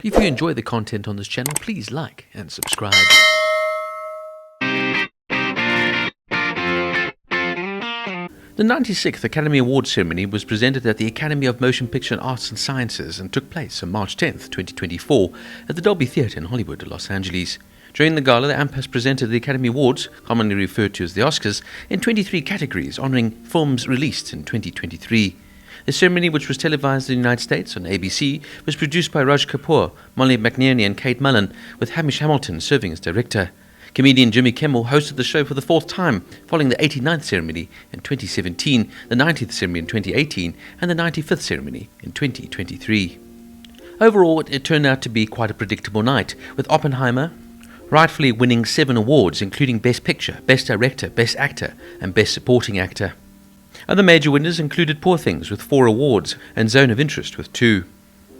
If you enjoy the content on this channel, please like and subscribe. The 96th Academy Awards ceremony was presented at the Academy of Motion Picture Arts and Sciences and took place on March 10th, 2024 at the Dolby Theatre in Hollywood, Los Angeles. During the gala, the AMPAS presented the Academy Awards, commonly referred to as the Oscars, in 23 categories, honouring films released in 2023. The ceremony, which was televised in the United States on ABC, was produced by Raj Kapoor, McNearney and Katy Mullan, with Hamish Hamilton serving as director. Comedian Jimmy Kimmel hosted the show for the fourth time, following the 89th ceremony in 2017, the 90th ceremony in 2018, and the 95th ceremony in 2023. Overall, it turned out to be quite a predictable night, with Oppenheimer rightfully winning 7 awards, including Best Picture, Best Director, Best Actor, and Best Supporting Actor. Other major winners included Poor Things with 4 awards and Zone of Interest with 2.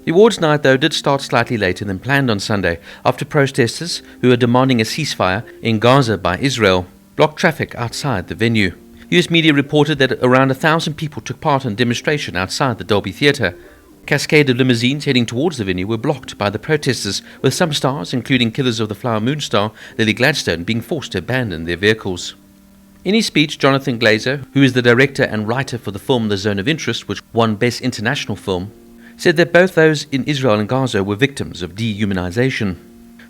The awards night, though, did start slightly later than planned on Sunday after protesters, who are demanding a ceasefire in Gaza by Israel, blocked traffic outside the venue. US media reported that around 1,000 people took part in a demonstration outside the Dolby Theatre. A cascade of limousines heading towards the venue were blocked by the protesters, with some stars, including Killers of the Flower Moon star Lily Gladstone, being forced to abandon their vehicles. In his speech, Jonathan Glazer, who is the director and writer for the film The Zone of Interest, which won Best International Film, said that both those in Israel and Gaza were victims of dehumanization.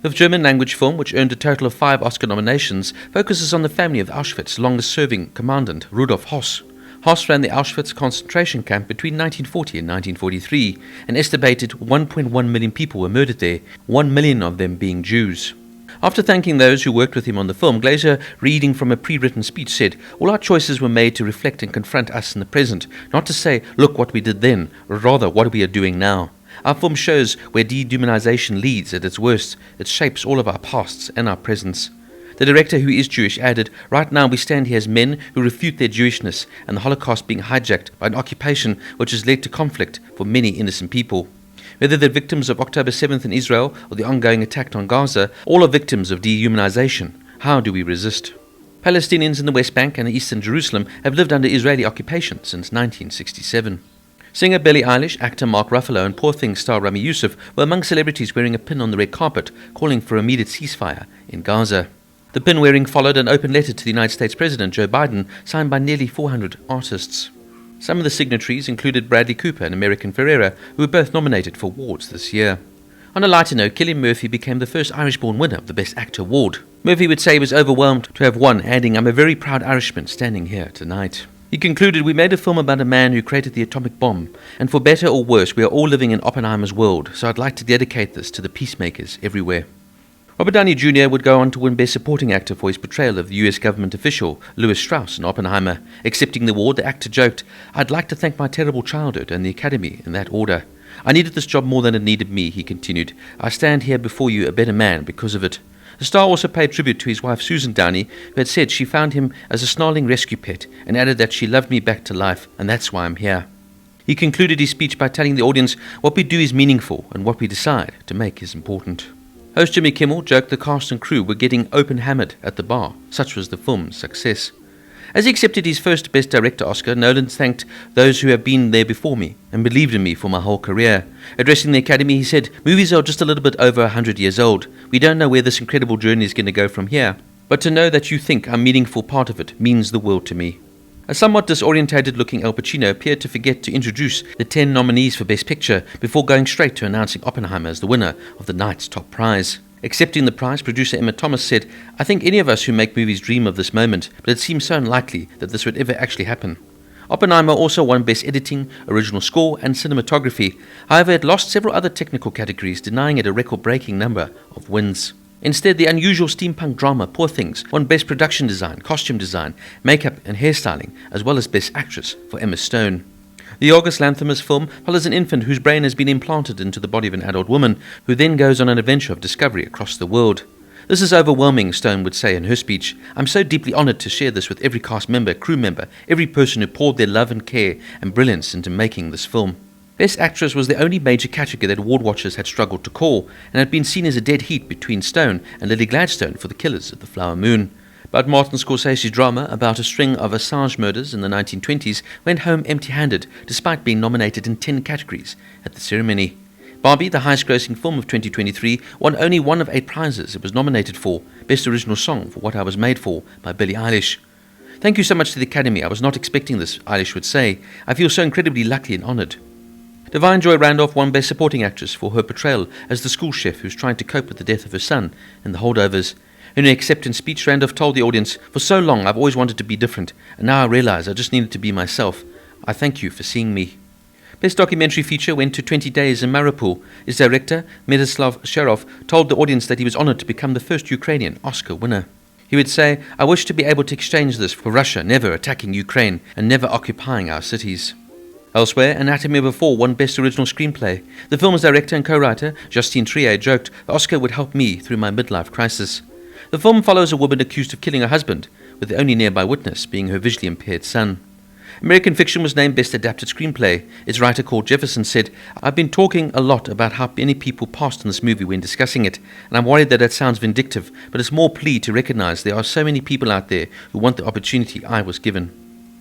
The German-language film, which earned a total of 5 Oscar nominations, focuses on the family of Auschwitz longest-serving commandant Rudolf Höss. Höss ran the Auschwitz concentration camp between 1940 and 1943, and estimated 1.1 million people were murdered there, 1 million of them being Jews. After thanking those who worked with him on the film, Glazer, reading from a pre-written speech, said, "All our choices were made to reflect and confront us in the present, not to say, look what we did then, or rather what we are doing now. Our film shows where dehumanization leads at its worst. It shapes all of our pasts and our presents." The director, who is Jewish, added, "Right now we stand here as men who refute their Jewishness and the Holocaust being hijacked by an occupation which has led to conflict for many innocent people. Whether they're victims of October 7th in Israel or the ongoing attack on Gaza, all are victims of dehumanization. How do we resist?" Palestinians in the West Bank and eastern Jerusalem have lived under Israeli occupation since 1967. Singer Billie Eilish, actor Mark Ruffalo, and Poor Things star Rami Youssef were among celebrities wearing a pin on the red carpet, calling for immediate ceasefire in Gaza. The pin wearing followed an open letter to the United States President Joe Biden, signed by nearly 400 artists. Some of the signatories included Bradley Cooper and American Ferrera, who were both nominated for awards this year. On a lighter note, Cillian Murphy became the first Irish-born winner of the Best Actor award. Murphy would say he was overwhelmed to have won, adding, "I'm a very proud Irishman standing here tonight." He concluded, "We made a film about a man who created the atomic bomb, and for better or worse, we are all living in Oppenheimer's world, so I'd like to dedicate this to the peacemakers everywhere." Robert Downey Jr. would go on to win Best Supporting Actor for his portrayal of the US government official Louis Strauss in Oppenheimer. Accepting the award, the actor joked, "I'd like to thank my terrible childhood and the Academy in that order. I needed this job more than it needed me," he continued. "I stand here before you a better man because of it." The star also paid tribute to his wife Susan Downey, who had said she found him as a snarling rescue pet, and added that she loved me back to life, and that's why I'm here. He concluded his speech by telling the audience, "What we do is meaningful, and what we decide to make is important." Host Jimmy Kimmel joked the cast and crew were getting open-hammered at the bar. Such was the film's success. As he accepted his first Best Director Oscar, Nolan thanked those who have been there before me and believed in me for my whole career. Addressing the Academy, he said, "Movies are just a little bit over 100 years old. We don't know where this incredible journey is going to go from here. But to know that you think I'm a meaningful part of it means the world to me." A somewhat disorientated-looking Al Pacino appeared to forget to introduce the 10 nominees for Best Picture before going straight to announcing Oppenheimer as the winner of the night's top prize. Accepting the prize, producer Emma Thomas said, "I think any of us who make movies dream of this moment, but it seems so unlikely that this would ever actually happen." Oppenheimer also won Best Editing, Original Score, and Cinematography. However, it lost several other technical categories, denying it a record-breaking number of wins. Instead, the unusual steampunk drama Poor Things won Best Production Design, Costume Design, Makeup and Hairstyling, as well as Best Actress for Emma Stone. The Yorgos Lanthimos film follows an infant whose brain has been implanted into the body of an adult woman, who then goes on an adventure of discovery across the world. "This is overwhelming," Stone would say in her speech. "I'm so deeply honoured to share this with every cast member, crew member, every person who poured their love and care and brilliance into making this film." Best Actress was the only major category that award watchers had struggled to call, and had been seen as a dead heat between Stone and Lily Gladstone for the Killers of the Flower Moon. But Martin Scorsese's drama about a string of Assange murders in the 1920s went home empty-handed, despite being nominated in 10 categories at the ceremony. Barbie, the highest-grossing film of 2023, won only one of 8 prizes it was nominated for, Best Original Song for What I Was Made For by Billie Eilish. "Thank you so much to the Academy. I was not expecting this," Eilish would say. "I feel so incredibly lucky and honoured." Divine Joy Randolph won Best Supporting Actress for her portrayal as the school chef who's trying to cope with the death of her son in The Holdovers. In her acceptance speech, Randolph told the audience, "For so long I've always wanted to be different, and now I realise I just needed to be myself. I thank you for seeing me." Best Documentary Feature went to 20 Days in Mariupol. Its director, Miroslav Sharov, told the audience that he was honoured to become the first Ukrainian Oscar winner. He would say, "I wish to be able to exchange this for Russia never attacking Ukraine and never occupying our cities." Elsewhere, Anatomy of a Fall won Best Original Screenplay. The film's director and co-writer, Justine Triet, joked, "The Oscar would help me through my midlife crisis." The film follows a woman accused of killing her husband, with the only nearby witness being her visually impaired son. American Fiction was named Best Adapted Screenplay. Its writer, Cord Jefferson, said, "I've been talking a lot about how many people passed in this movie when discussing it, and I'm worried that that sounds vindictive, but it's more plea to recognize there are so many people out there who want the opportunity I was given."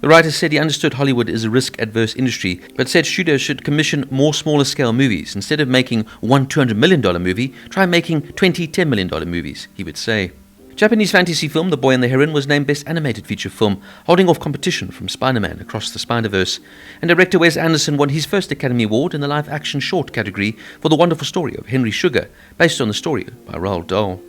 The writer said he understood Hollywood is a risk-adverse industry, but said studios should commission more smaller-scale movies. Instead of making one $200 million movie, try making 20 $10 million movies, he would say. Japanese fantasy film The Boy and the Heron was named Best Animated Feature Film, holding off competition from Spider-Man Across the Spider-Verse. And director Wes Anderson won his first Academy Award in the live-action short category for The Wonderful Story of Henry Sugar, based on the story by Roald Dahl.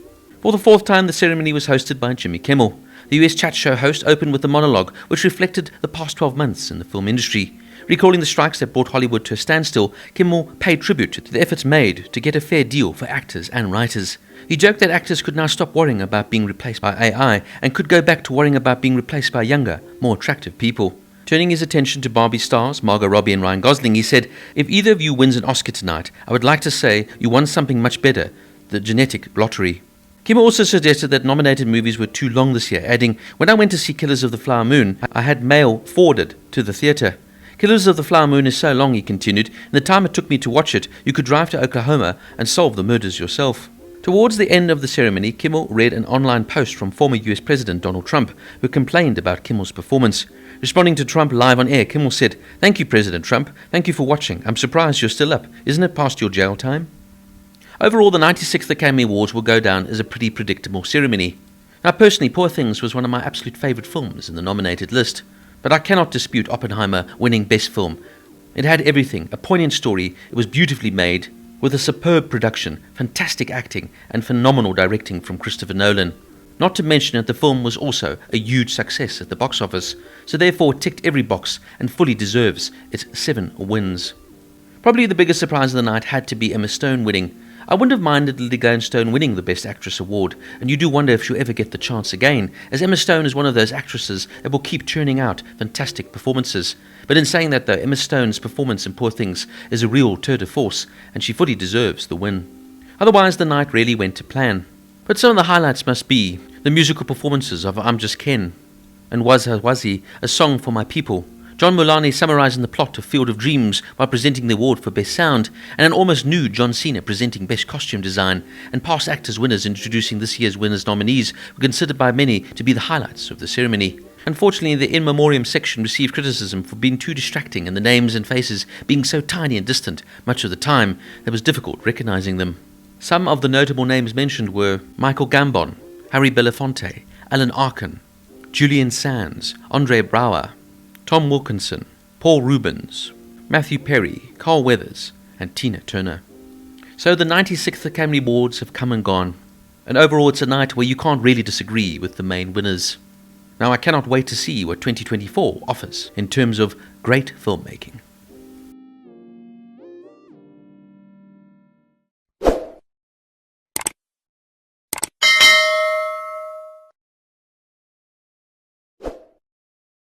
For the 4th time, the ceremony was hosted by Jimmy Kimmel. The US chat show host opened with a monologue which reflected the past 12 months in the film industry. Recalling the strikes that brought Hollywood to a standstill, Kimmel paid tribute to the efforts made to get a fair deal for actors and writers. He joked that actors could now stop worrying about being replaced by AI and could go back to worrying about being replaced by younger, more attractive people. Turning his attention to Barbie stars Margot Robbie and Ryan Gosling, he said, "If either of you wins an Oscar tonight, I would like to say you won something much better, the genetic lottery." Kimmel also suggested that nominated movies were too long this year, adding, "When I went to see Killers of the Flower Moon, I had mail forwarded to the theatre. Killers of the Flower Moon is so long," he continued, "in the time it took me to watch it, you could drive to Oklahoma and solve the murders yourself." Towards the end of the ceremony, Kimmel read an online post from former US President Donald Trump, who complained about Kimmel's performance. Responding to Trump live on air, Kimmel said, "Thank you, President Trump. Thank you for watching. I'm surprised you're still up. Isn't it past your jail time?" Overall, the 96th Academy Awards will go down as a pretty predictable ceremony. Now, personally, Poor Things was one of my absolute favourite films in the nominated list. But I cannot dispute Oppenheimer winning Best Film. It had everything, a poignant story, it was beautifully made, with a superb production, fantastic acting, and phenomenal directing from Christopher Nolan. Not to mention that the film was also a huge success at the box office, so therefore it ticked every box and fully deserves its 7 wins. Probably the biggest surprise of the night had to be Emma Stone winning. I wouldn't have minded Lily Gladstone winning the Best Actress award, and you do wonder if she'll ever get the chance again, as Emma Stone is one of those actresses that will keep churning out fantastic performances. But in saying that though, Emma Stone's performance in Poor Things is a real tour de force, and she fully deserves the win. Otherwise, the night really went to plan. But some of the highlights must be the musical performances of I'm Just Ken and Was-He, A Song for My People, John Mulaney summarising the plot of Field of Dreams while presenting the award for Best Sound, and an almost nude John Cena presenting Best Costume Design, and past actors winners introducing this year's winners nominees were considered by many to be the highlights of the ceremony. Unfortunately, the In Memoriam section received criticism for being too distracting and the names and faces being so tiny and distant much of the time that it was difficult recognising them. Some of the notable names mentioned were Michael Gambon, Harry Belafonte, Alan Arkin, Julian Sands, Andre Braugher, Tom Wilkinson, Paul Rubens, Matthew Perry, Carl Weathers, and Tina Turner. So the 96th Academy Awards have come and gone, and overall it's a night where you can't really disagree with the main winners. Now I cannot wait to see what 2024 offers in terms of great filmmaking.